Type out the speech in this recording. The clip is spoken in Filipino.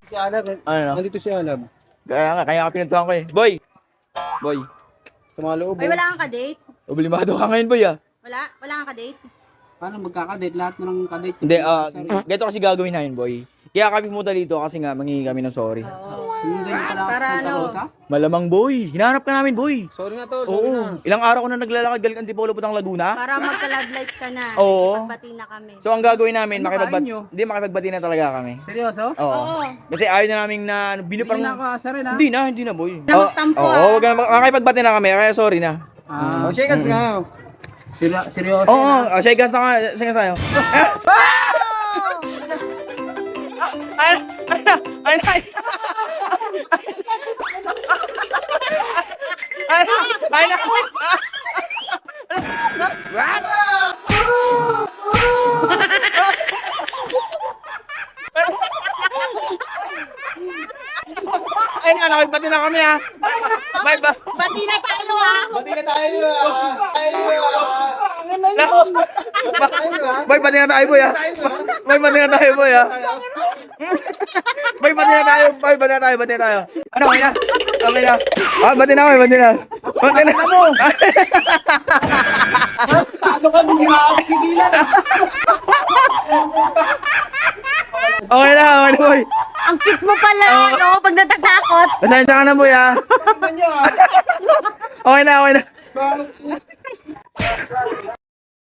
Si Alab, Ano? nandito si Alab. Kaya nga pinuntuhan ko eh. Boy! Boy, Sa mga loob. Ay, wala kang kadate? oblimado ka ngayon boy ah. Wala kang kadate? Paano magkakadate? Lahat na ng kadate. Hindi, ganito kasi gagawin namin boy. Kaya kami pumunta dito kasi nga mangingi kami ng sorry. Oo. Hindi niyo pala Para sa Santa ano? Rosa? Malamang boy, hinahanap ka namin boy. Sorry na tol, sorry na. Oo, ilang araw ko na naglalakad galing Antipolo putang Laguna. Para magka-love life ka na. Oo. Magbati na kami. So ang gagawin namin, Ano kain nyo? hindi makipagbati na talaga kami. Seryoso? Oo. Oo. Kasi ayaw na namin na Hindi na ako asar rin ha? Hindi na boy. Na magtampo, Oo, ah. wag na makipagbati na kami, kaya sorry na. Oh, shake hands nga. Seryoso Oo, na. shake hands tayo. Ay, ay na, nakipagbati na kami ha. Bye. Bati na tayo, ah! Bati na tayo ah. Boy, pati na tayo boy ha. Boy, pati na tayo boy ha. Boy, pati na tayo. Boy, pati na tayo. Ano, okay na? Okay na. Ah, pati na. Pati na mo. Paano ka hindi makakapigilan? Okay na boy. Ang cute mo pala, no? Pag natatakot. Pasensya ka na boy ha. Ano nyo ah? Okay na. Bakit?